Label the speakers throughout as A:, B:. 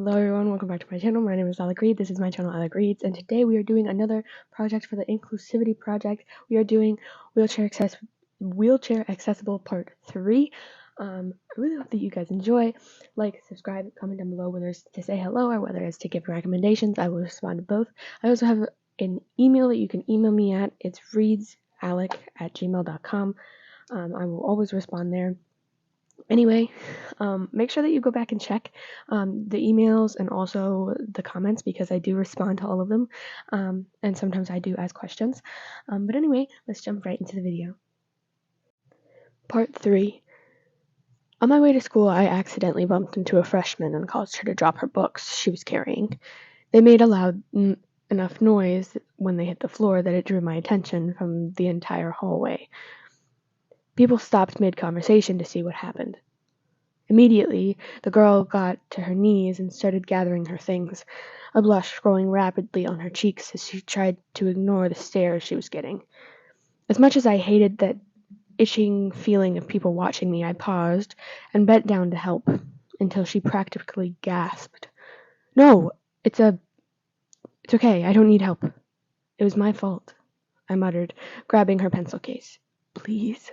A: Hello everyone, welcome back to my channel. My name is Alec Reed. This is my channel Alec Reads, and today we are doing another project for the Inclusivity Project. We are doing Wheelchair Accessible Part 3. I really hope that you guys enjoy. Like, subscribe, comment down below whether it's to say hello or whether it's to give recommendations. I will respond to both. I also have an email that you can email me at. It's readsalec@gmail.com. I will always respond there. Anyway, make sure that you go back and check the emails and also the comments because I do respond to all of them, and sometimes I do ask questions. But anyway, let's jump right into the video. Part 3. On my way to school, I accidentally bumped into a freshman and caused her to drop her books she was carrying. They made a loud enough noise when they hit the floor that it drew my attention from the entire hallway. People stopped mid-conversation to see what happened. Immediately, the girl got to her knees and started gathering her things, a blush growing rapidly on her cheeks as she tried to ignore the stares she was getting. As much as I hated that itching feeling of people watching me, I paused and bent down to help until she practically gasped. "No, it's okay, I don't need help. It was my fault," I muttered, grabbing her pencil case. "Please,"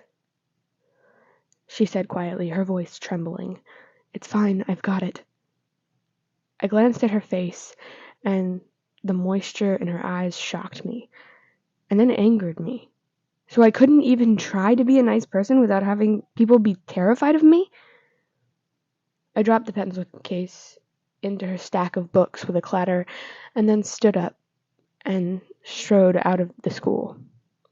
A: she said quietly, her voice trembling. "It's fine, I've got it." I glanced at her face, and the moisture in her eyes shocked me, and then angered me. So I couldn't even try to be a nice person without having people be terrified of me? I dropped the pencil case into her stack of books with a clatter, and then stood up and strode out of the school,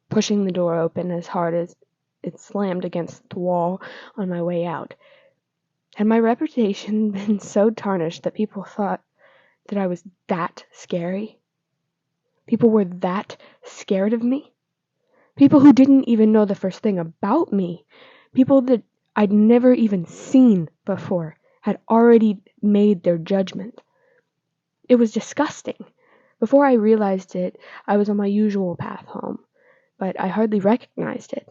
A: pushing the door open as hard as it slammed against the wall on my way out. Had my reputation been so tarnished that people thought that I was that scary? People were that scared of me? People who didn't even know the first thing about me, people that I'd never even seen before, had already made their judgment. It was disgusting. Before I realized it, I was on my usual path home, but I hardly recognized it.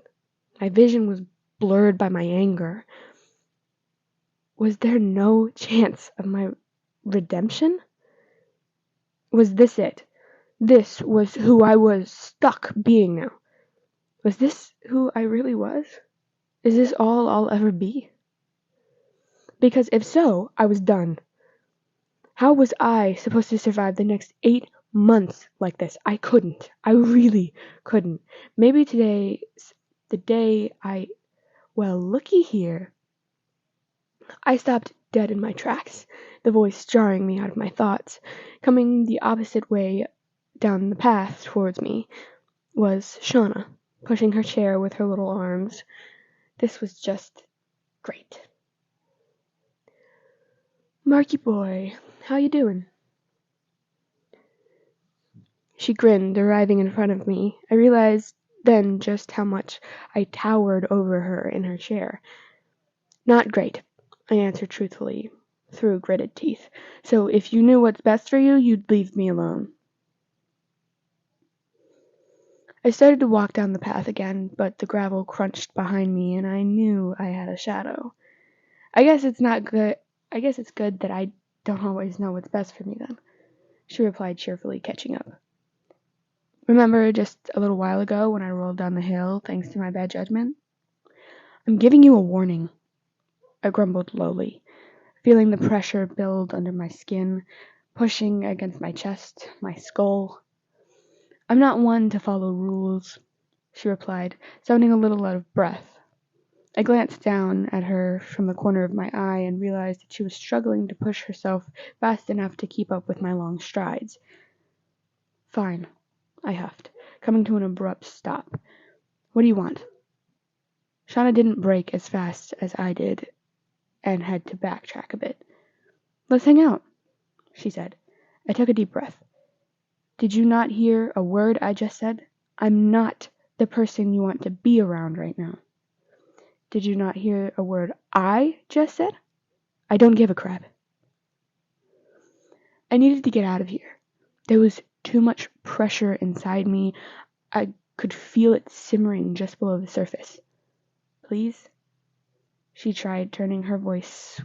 A: My vision was blurred by my anger. Was there no chance of my redemption? Was this it? This was who I was stuck being now. Was this who I really was? Is this all I'll ever be? Because if so, I was done. How was I supposed to survive the next 8 months like this? I couldn't. I really couldn't. Maybe today's the day well, looky here. I stopped dead in my tracks, the voice jarring me out of my thoughts. Coming the opposite way down the path towards me was Shauna, pushing her chair with her little arms. This was just great. "Marky boy, how you doing?" She grinned, arriving in front of me. I realized then just how much I towered over her in her chair. "Not great," I answered truthfully, through gritted teeth. "So if you knew what's best for you, you'd leave me alone." I started to walk down the path again, but the gravel crunched behind me, and I knew I had a shadow. I guess it's good that I don't always know what's best for me then," she replied cheerfully, catching up. "Remember just a little while ago when I rolled down the hill thanks to my bad judgment?" "I'm giving you a warning," I grumbled lowly, feeling the pressure build under my skin, pushing against my chest, my skull. "I'm not one to follow rules," she replied, sounding a little out of breath. I glanced down at her from the corner of my eye and realized that she was struggling to push herself fast enough to keep up with my long strides. "Fine," I huffed, coming to an abrupt stop. "What do you want?" Shauna didn't break as fast as I did and had to backtrack a bit. "Let's hang out," she said. I took a deep breath. "Did you not hear a word I just said? I'm not the person you want to be around right now." "Did you not hear a word I just said? I don't give a crap." I needed to get out of here. There was too much pressure inside me. I could feel it simmering just below the surface. "Please?" She tried, turning her voice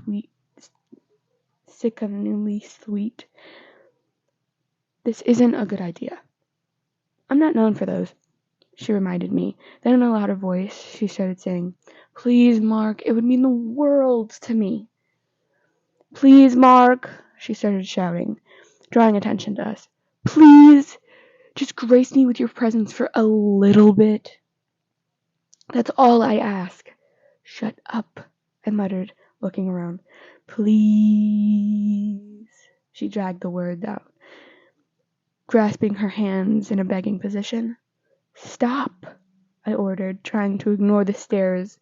A: sickeningly sweet. This isn't a good idea. I'm not known for those, she reminded me. Then in a louder voice, she started saying, Please, Mark, it would mean the world to me. Please, Mark, she started shouting, drawing attention to us. Please, just grace me with your presence for a little bit. That's all I ask. Shut up, I muttered, looking around. Please, she dragged the words out, grasping her hands in a begging position. Stop, I ordered, trying to ignore the stares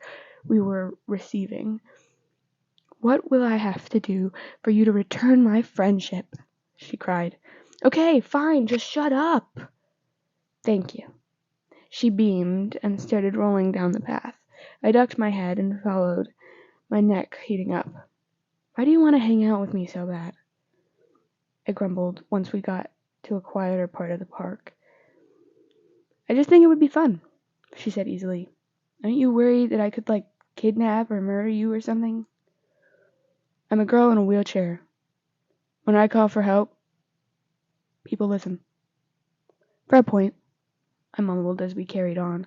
A: we were receiving. What will I have to do for you to return my friendship? She cried. Okay, fine, just shut up. Thank you. She beamed and started rolling down the path. I ducked my head and followed, my neck heating up. Why do you want to hang out with me so bad? I grumbled once we got to a quieter part of the park. I just think it would be fun, she said easily. Aren't you worried that I could, kidnap or murder you or something? I'm a girl in a wheelchair. When I call for help, people listen. Fair point, I mumbled as we carried on.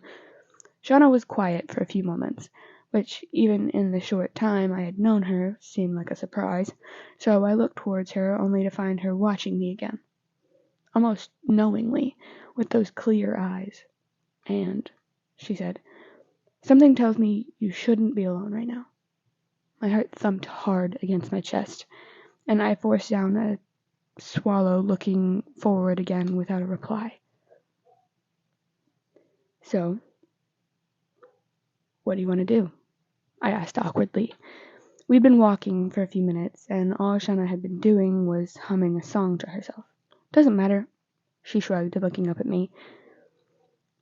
A: Shauna was quiet for a few moments, which, even in the short time I had known her, seemed like a surprise, so I looked towards her only to find her watching me again, almost knowingly, with those clear eyes. And, she said, something tells me you shouldn't be alone right now. My heart thumped hard against my chest, and I forced down a swallow, looking forward again without a reply. So, what do you want to do? I asked awkwardly. We'd been walking for a few minutes, and all Shauna had been doing was humming a song to herself. Doesn't matter, she shrugged, looking up at me.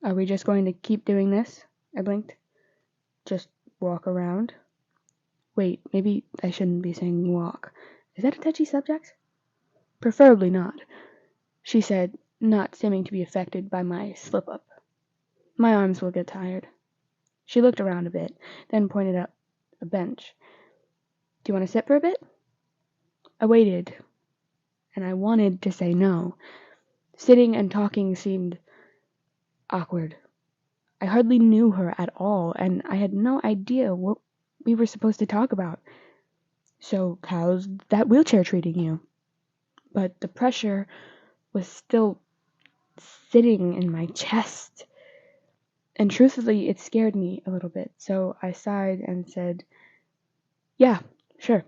A: Are we just going to keep doing this? I blinked. Just walk around? Wait, maybe I shouldn't be saying walk. Is that a touchy subject? Preferably not, she said, not seeming to be affected by my slip-up. My arms will get tired. She looked around a bit, then pointed up a bench. Do you want to sit for a bit? I waited, and I wanted to say no. Sitting and talking seemed awkward. I hardly knew her at all, and I had no idea what we were supposed to talk about. So, how's that wheelchair treating you? But the pressure was still sitting in my chest, and truthfully, it scared me a little bit, so I sighed and said, yeah, sure.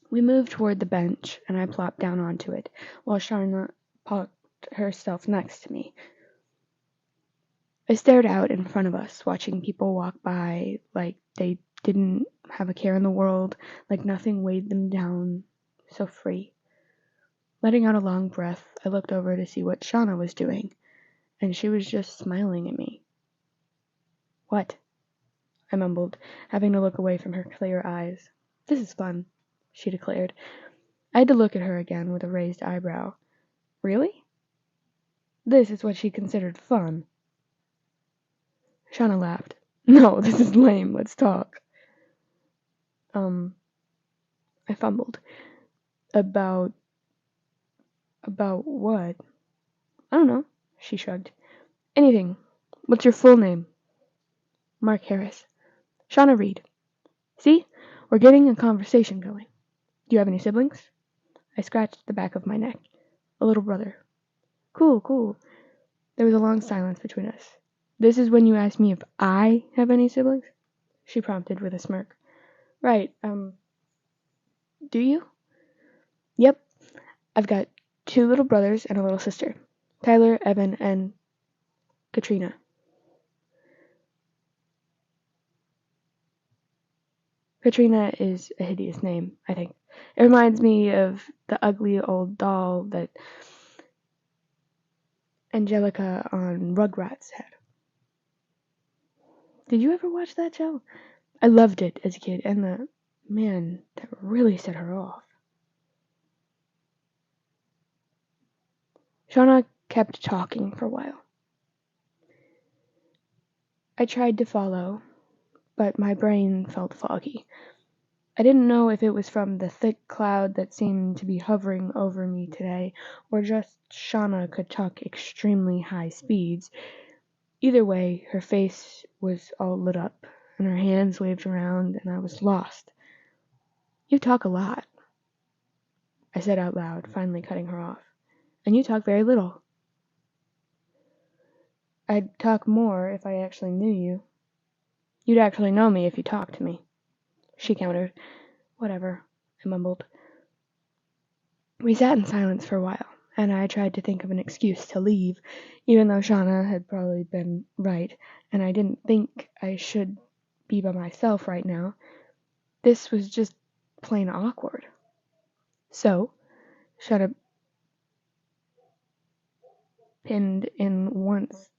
A: We moved toward the bench, and I plopped down onto it, while Shauna parked herself next to me. I stared out in front of us, watching people walk by like they didn't have a care in the world, like nothing weighed them down, so free. Letting out a long breath, I looked over to see what Shauna was doing, and she was just smiling at me. What? I mumbled, having to look away from her clear eyes. This is fun, she declared. I had to look at her again with a raised eyebrow. Really? This is what she considered fun. Shauna laughed. No, this is lame. Let's talk. I fumbled. About what? I don't know, she shrugged. Anything. What's your full name? Mark Harris. Shauna Reed. See? We're getting a conversation going. Do you have any siblings? I scratched the back of my neck. A little brother. Cool. There was a long silence between us. This is when you ask me if I have any siblings? She prompted with a smirk. Right, do you? Yep. I've got 2 little brothers and a little sister. Tyler, Evan, and Katrina. Katrina is a hideous name, I think. It reminds me of the ugly old doll that Angelica on Rugrats had. Did you ever watch that show? I loved it as a kid, and that really set her off. Shauna kept talking for a while. I tried to follow, but my brain felt foggy. I didn't know if it was from the thick cloud that seemed to be hovering over me today, or just Shauna could talk extremely high speeds. Either way, her face was all lit up, and her hands waved around, and I was lost. "You talk a lot," I said out loud, finally cutting her off. "And you talk very little." "I'd talk more if I actually knew you." "You'd actually know me if you talked to me," she countered. "Whatever," I mumbled. We sat in silence for a while, and I tried to think of an excuse to leave, even though Shauna had probably been right, and I didn't think I should be by myself right now. This was just plain awkward. So, Shauna pinned in once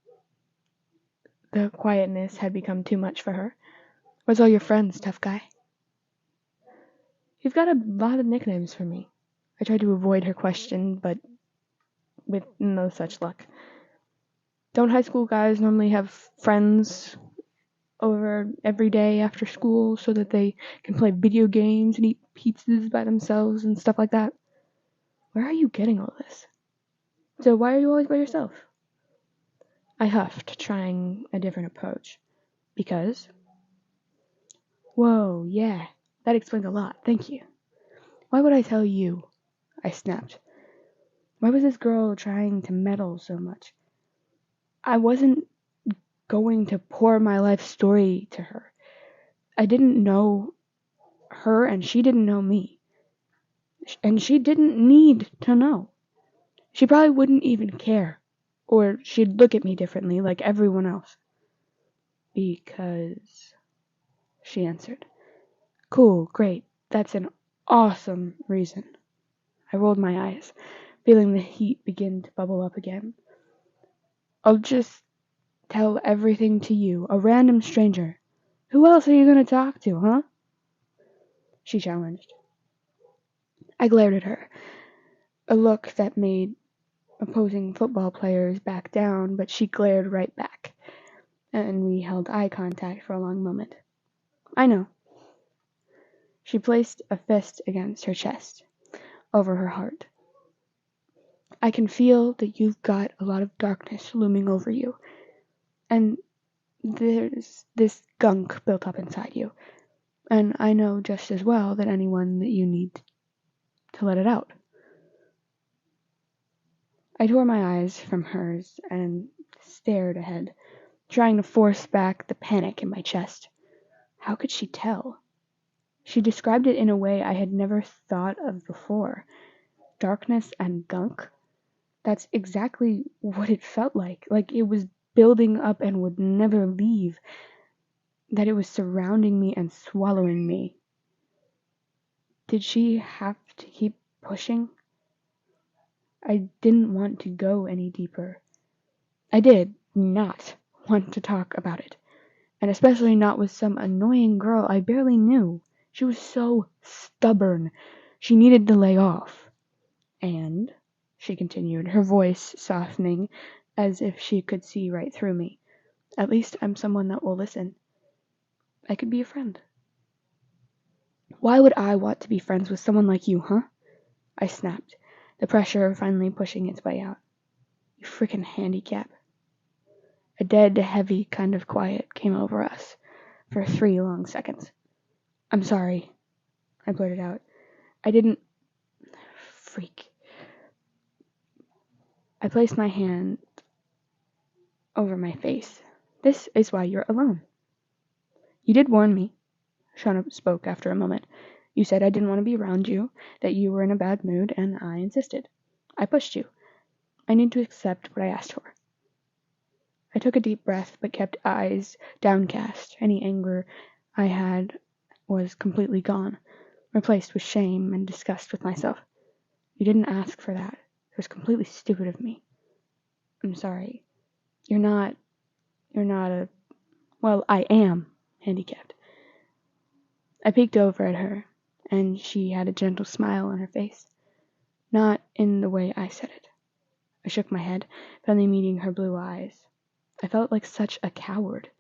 A: the quietness had become too much for her. "Where's all your friends, tough guy?" "You've got a lot of nicknames for me." I tried to avoid her question, but with no such luck. "Don't high school guys normally have friends over every day after school so that they can play video games and eat pizzas by themselves and stuff like that?" "Where are you getting all this?" "So why are you always by yourself?" I huffed, trying a different approach. "Because." "Whoa, yeah, that explains a lot, thank you." "Why would I tell you?" I snapped. Why was this girl trying to meddle so much? I wasn't going to pour my life story to her. I didn't know her and she didn't know me. And she didn't need to know. She probably wouldn't even care. Or she'd look at me differently like everyone else. "Because," she answered. "Cool, great. That's an awesome reason." I rolled my eyes, feeling the heat begin to bubble up again. "I'll just tell everything to you, a random stranger. Who else are you going to talk to, huh?" she challenged. I glared at her, a look that made opposing football players back down, but she glared right back, and we held eye contact for a long moment. "I know." She placed a fist against her chest, over her heart. "I can feel that you've got a lot of darkness looming over you, and there's this gunk built up inside you, and I know just as well that anyone that you need to let it out." I tore my eyes from hers and stared ahead, trying to force back the panic in my chest. How could she tell? She described it in a way I had never thought of before. Darkness and gunk? That's exactly what it felt like it was building up and would never leave, that it was surrounding me and swallowing me. Did she have to keep pushing? I didn't want to go any deeper. I did not want to talk about it, and especially not with some annoying girl I barely knew. She was so stubborn. She needed to lay off. "And," she continued, her voice softening as if she could see right through me, "at least I'm someone that will listen. I could be a friend." "Why would I want to be friends with someone like you, huh?" I snapped, the pressure finally pushing its way out. "You frickin' handicap." A dead, heavy kind of quiet came over us for 3 long seconds. "I'm sorry," I blurted out. "I didn't freak." I placed my hand over my face. "This is why you're alone." "You did warn me," Shauna spoke after a moment. "You said I didn't want to be around you, that you were in a bad mood, and I insisted. I pushed you. I need to accept what I asked for." I took a deep breath, but kept eyes downcast. Any anger I had was completely gone, replaced with shame and disgust with myself. "You didn't ask for that. It was completely stupid of me. I'm sorry. You're not a, well, I am handicapped." I peeked over at her, and she had a gentle smile on her face. Not in the way I said it. I shook my head, finally meeting her blue eyes. I felt like such a coward.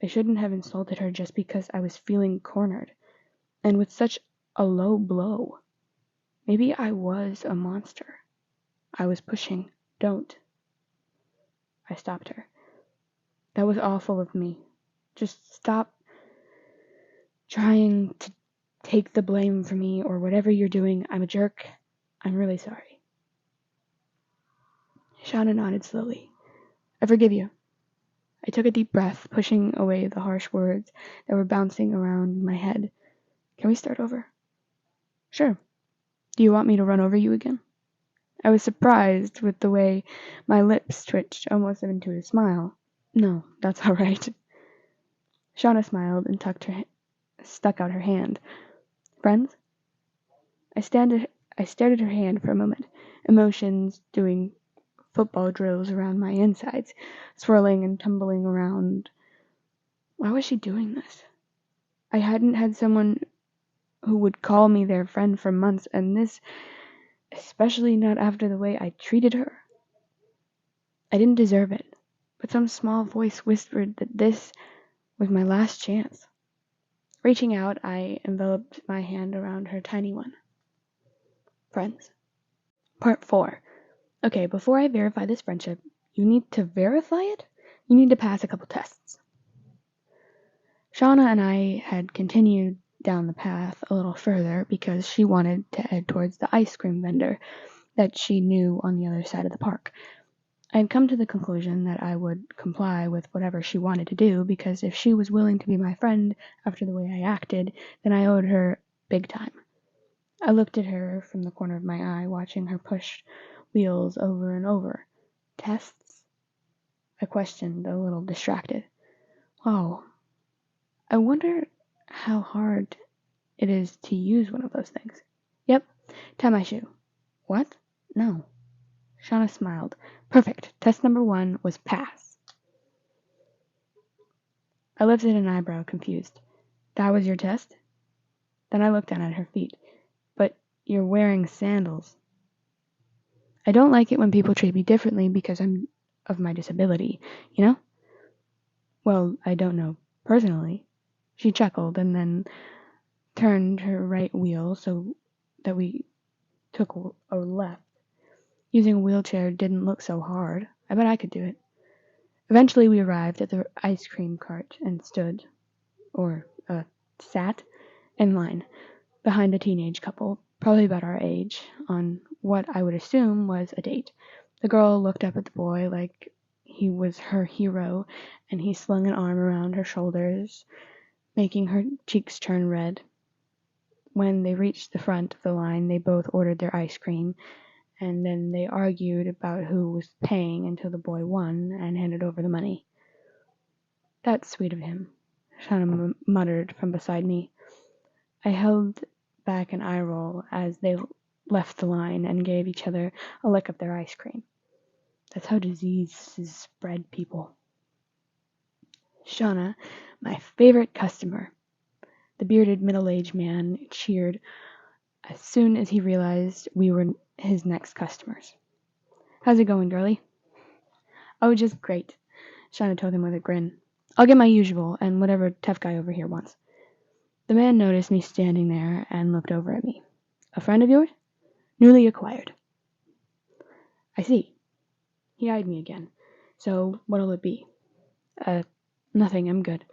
A: I shouldn't have insulted her just because I was feeling cornered. and with such a low blow. Maybe I was a monster. I was pushing. Don't. I stopped her. That was awful of me. Just stop trying to take the blame for me or whatever you're doing. I'm a jerk. I'm really sorry. Shauna nodded slowly. I forgive you. I took a deep breath, pushing away the harsh words that were bouncing around in my head. Can we start over? Sure. Do you want me to run over you again? I was surprised with the way my lips twitched almost into a smile. No, that's all right. Shauna smiled and stuck out her hand. Friends? I stared at her hand for a moment, emotions doing football drills around my insides, swirling and tumbling around. Why was she doing this? I hadn't had someone who would call me their friend for months, and this, especially not after the way I treated her. I didn't deserve it, but some small voice whispered that this was my last chance. Reaching out, I enveloped my hand around her tiny one. Friends. Part 4. Okay, before I verify this friendship, you need to verify it? You need to pass a couple tests. Shauna and I had continued down the path a little further because she wanted to head towards the ice cream vendor that she knew on the other side of the park. I had come to the conclusion that I would comply with whatever she wanted to do because if she was willing to be my friend after the way I acted, then I owed her big time. I looked at her from the corner of my eye, watching her push wheels over and over. Tests? I questioned, a little distracted. Oh, I wonder how hard it is to use one of those things. Yep, tie my shoe. What? No. Shauna smiled. Perfect. Test number 1 was pass. I lifted an eyebrow, confused. That was your test? Then I looked down at her feet. But you're wearing sandals. I don't like it when people treat me differently because I'm of my disability, you know? Well, I don't know personally. She chuckled and then turned her right wheel so that we took a left. Using a wheelchair didn't look so hard. I bet I could do it. Eventually we arrived at the ice cream cart and stood, sat, in line, behind a teenage couple, probably about our age, on what I would assume was a date. The girl looked up at the boy like he was her hero, and he slung an arm around her shoulders, making her cheeks turn red. When they reached the front of the line, they both ordered their ice cream, and then they argued about who was paying until the boy won and handed over the money. That's sweet of him, Shauna muttered from beside me. I held back an eye roll as they left the line and gave each other a lick of their ice cream. That's how diseases spread, people. Shauna, my favorite customer. The bearded middle-aged man cheered as soon as he realized we were his next customers. How's it going, girlie? Oh, just great, Shauna told him with a grin. I'll get my usual and whatever tough guy over here wants. The man noticed me standing there and looked over at me. A friend of yours? Newly acquired. I see. He eyed me again. So, what'll it be? Nothing, I'm good,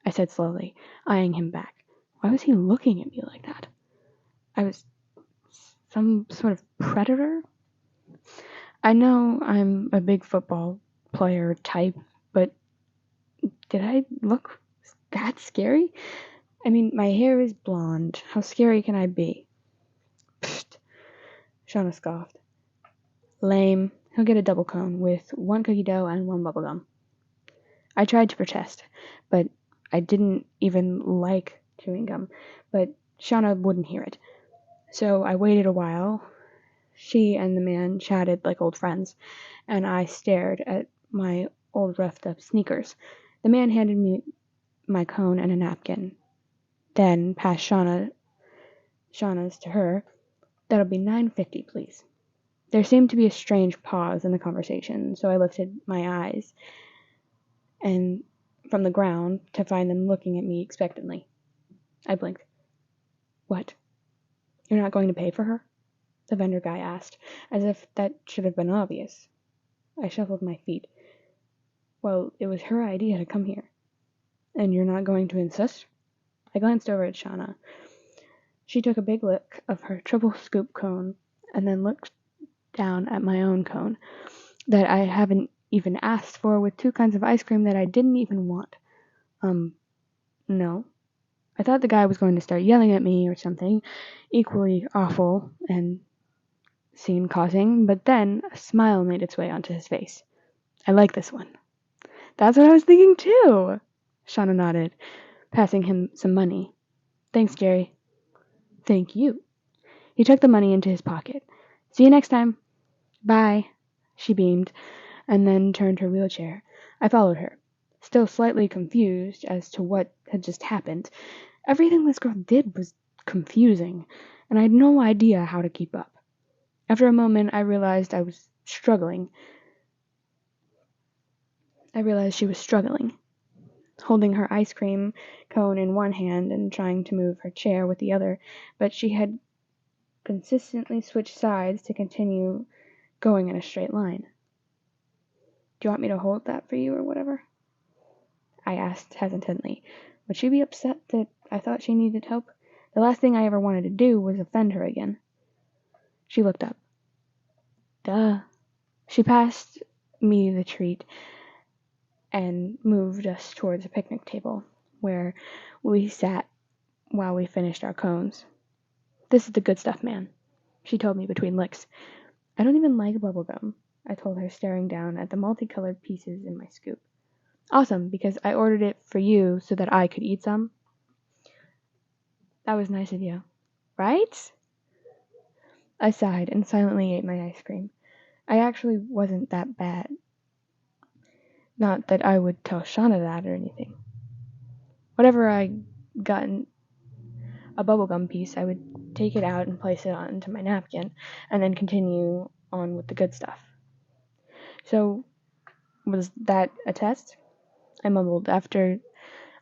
A: I said slowly, eyeing him back. Why was he looking at me like that? I was some sort of predator? I know I'm a big football player type, but did I look that scary? I mean, my hair is blonde. How scary can I be? Pfft, Shauna scoffed. Lame. He'll get a double cone with 1 cookie dough and 1 bubble gum. I tried to protest, but I didn't even like chewing gum, but Shauna wouldn't hear it. So I waited a while. She and the man chatted like old friends, and I stared at my old roughed up sneakers. The man handed me my cone and a napkin, then passed Shauna's to her. That'll be $9.50, please. There seemed to be a strange pause in the conversation, so I lifted my eyes and from the ground to find them looking at me expectantly. I blinked. What? You're not going to pay for her? The vendor guy asked, as if that should have been obvious. I shuffled my feet. Well, it was her idea to come here. And you're not going to insist? I glanced over at Shauna. She took a big lick of her triple scoop cone and then looked down at my own cone that I haven't even asked for with 2 kinds of ice cream that I didn't even want. No. I thought the guy was going to start yelling at me or something equally awful and scene-causing, but then a smile made its way onto his face. I like this one. That's what I was thinking too, Shauna nodded, passing him some money. Thanks, Jerry. Thank you. He took the money into his pocket. See you next time. Bye, she beamed, and then turned her wheelchair. I followed her, still slightly confused as to what had just happened. Everything this girl did was confusing, and I had no idea how to keep up. After a moment, I realized she was struggling, holding her ice cream cone in one hand and trying to move her chair with the other, but she had consistently switched sides to continue going in a straight line. Do you want me to hold that for you or whatever? I asked hesitantly. Would she be upset that I thought she needed help? The last thing I ever wanted to do was offend her again. She looked up. Duh. She passed me the treat and moved us towards a picnic table, where we sat while we finished our cones. This is the good stuff, man, she told me between licks. I don't even like bubblegum, I told her, staring down at the multicolored pieces in my scoop. Awesome, because I ordered it for you so that I could eat some. That was nice of you. Right? I sighed and silently ate my ice cream. I actually wasn't that bad. Not that I would tell Shauna that or anything. Whenever I got a bubblegum piece, I would take it out and place it onto my napkin, and then continue on with the good stuff. So, was that a test? I mumbled after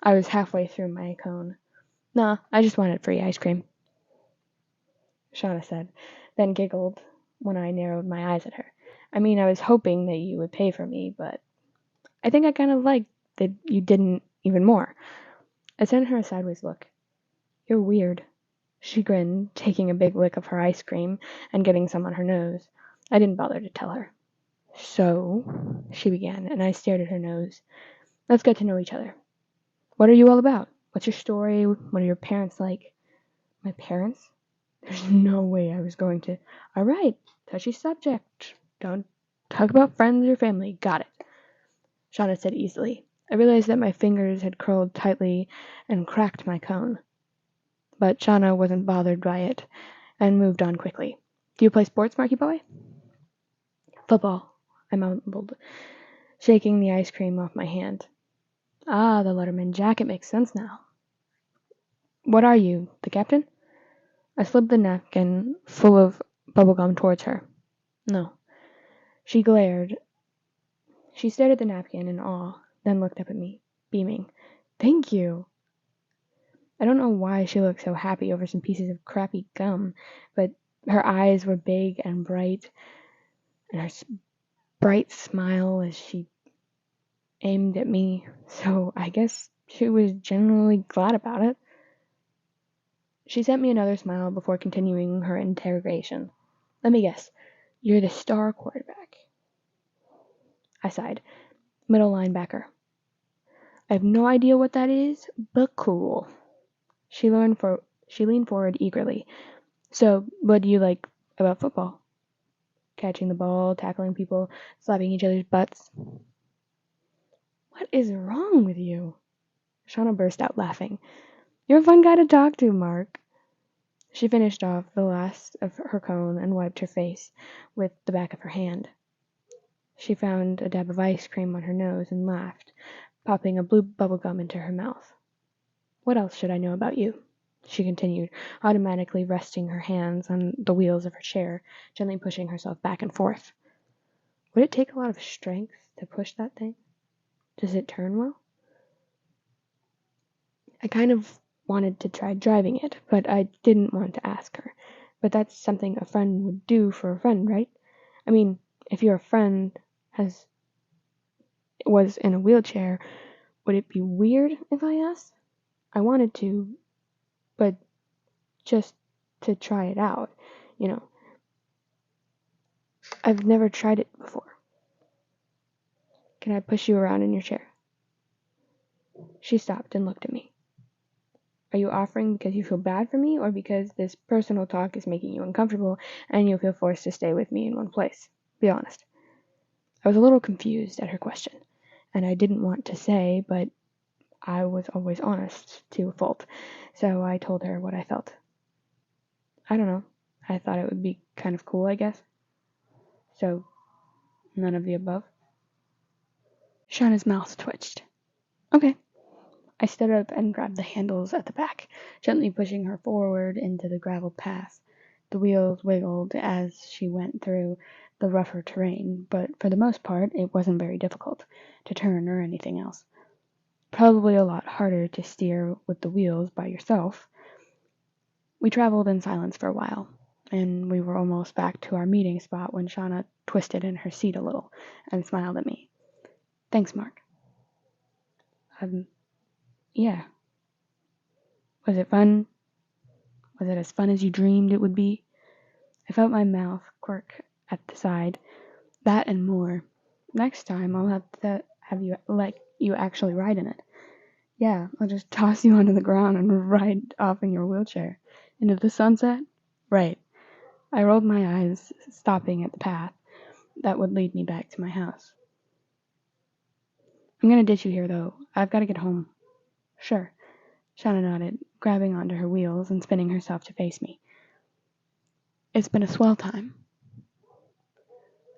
A: I was halfway through my cone. Nah, I just wanted free ice cream, Shauna said, then giggled when I narrowed my eyes at her. I mean, I was hoping that you would pay for me, but I think I kind of liked that you didn't even more. I sent her a sideways look. You're weird. She grinned, taking a big lick of her ice cream and getting some on her nose. I didn't bother to tell her. So, she began, and I stared at her nose. Let's get to know each other. What are you all about? What's your story? What are your parents like? My parents? There's no way I was going to. All right, touchy subject. Don't talk about friends or family. Got it, Shauna said easily. I realized that my fingers had curled tightly and cracked my cone. But Shauna wasn't bothered by it and moved on quickly. Do you play sports, Marky Boy? Football, I mumbled, shaking the ice cream off my hand. Ah, the Letterman jacket makes sense now. What are you, the captain? I slipped the napkin full of bubblegum towards her. No. She glared. She stared at the napkin in awe, then looked up at me, beaming. Thank you. I don't know why she looked so happy over some pieces of crappy gum, but her eyes were big and bright, and her bright smile as she aimed at me, so I guess she was genuinely glad about it. She sent me another smile before continuing her interrogation. Let me guess, you're the star quarterback. I sighed. Middle linebacker. I have no idea what that is, but cool. She leaned forward eagerly. So, what do you like about football? Catching the ball, tackling people, slapping each other's butts. What is wrong with you? Shauna burst out laughing. You're a fun guy to talk to, Mark. She finished off the last of her cone and wiped her face with the back of her hand. She found a dab of ice cream on her nose and laughed, popping a blue bubble gum into her mouth. What else should I know about you? She continued, automatically resting her hands on the wheels of her chair, gently pushing herself back and forth. Would it take a lot of strength to push that thing? Does it turn well? I kind of wanted to try driving it, but I didn't want to ask her. But that's something a friend would do for a friend, right? I mean, if your friend was in a wheelchair, would it be weird if I asked? I wanted to, but just to try it out, you know. I've never tried it before. Can I push you around in your chair? She stopped and looked at me. Are you offering because you feel bad for me, or because this personal talk is making you uncomfortable and you feel forced to stay with me in one place? Be honest. I was a little confused at her question, and I didn't want to say, but I was always honest to a fault, so I told her what I felt. I don't know. I thought it would be kind of cool, I guess. So, none of the above? Shauna's mouth twitched. Okay. I stood up and grabbed the handles at the back, gently pushing her forward into the gravel path. The wheels wiggled as she went through the rougher terrain, but for the most part it wasn't very difficult to turn or anything else. Probably a lot harder to steer with the wheels by yourself. We traveled in silence for a while, and we were almost back to our meeting spot when Shauna twisted in her seat a little and smiled at me. Thanks, Mark. Yeah. Was it fun? Was it as fun as you dreamed it would be? I felt my mouth quirk at the side. That and more. Next time I'll have to have you let you actually ride in it. Yeah, I'll just toss you onto the ground and ride off in your wheelchair. Into the sunset? Right. I rolled my eyes, stopping at the path that would lead me back to my house. I'm gonna ditch you here, though. I've gotta get home. Sure. Shauna nodded, grabbing onto her wheels and spinning herself to face me. It's been a swell time.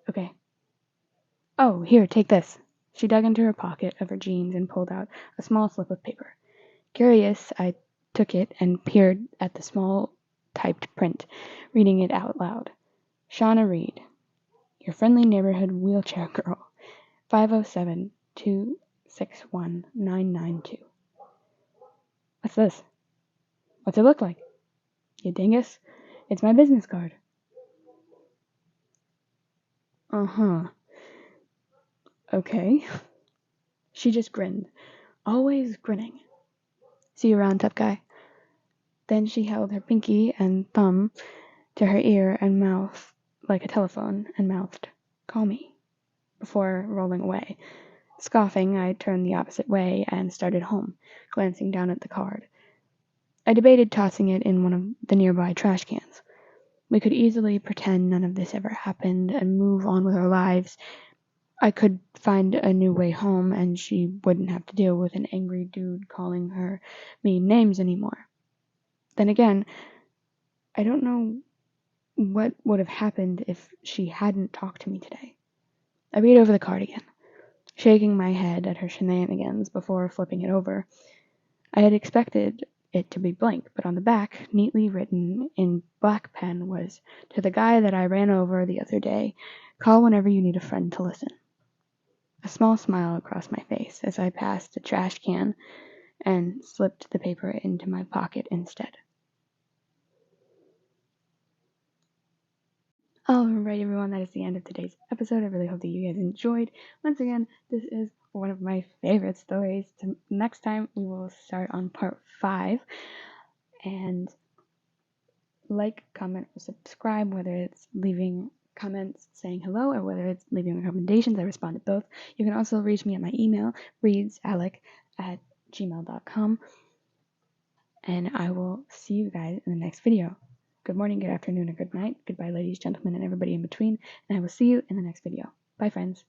A: Okay. Oh, here, take this. She dug into her pocket of her jeans and pulled out a small slip of paper. Curious, I took it and peered at the small typed print, reading it out loud. Shauna Reed, your friendly neighborhood wheelchair girl, 507-261-992. What's this? What's it look like? You dingus? It's my business card. Uh-huh. Okay. She just grinned, always grinning. See you around, tough guy. Then she held her pinky and thumb to her ear and mouth like a telephone and mouthed, "Call me," before rolling away. Scoffing, I turned the opposite way and started home, glancing down at the card. I debated tossing it in one of the nearby trash cans. We could easily pretend none of this ever happened and move on with our lives. I could find a new way home, and she wouldn't have to deal with an angry dude calling her mean names anymore. Then again, I don't know what would have happened if she hadn't talked to me today. I read over the card again, shaking my head at her shenanigans before flipping it over. I had expected it to be blank, but on the back, neatly written in black pen, was, "To the guy that I ran over the other day, call whenever you need a friend to listen." A small smile across my face as I passed a trash can and slipped the paper into my pocket instead. Alright, everyone, that is the end of today's episode. I really hope that you guys enjoyed. Once again, this is one of my favorite stories. Next time, we will start on part 5. And like, comment, or subscribe, whether it's leaving comments saying hello or whether it's leaving recommendations. I respond to both. You can also reach me at my email, readsalec@gmail.com. And I will see you guys in the next video. Good morning, good afternoon, or good night. Goodbye, ladies, gentlemen, and everybody in between. And I will see you in the next video. Bye, friends.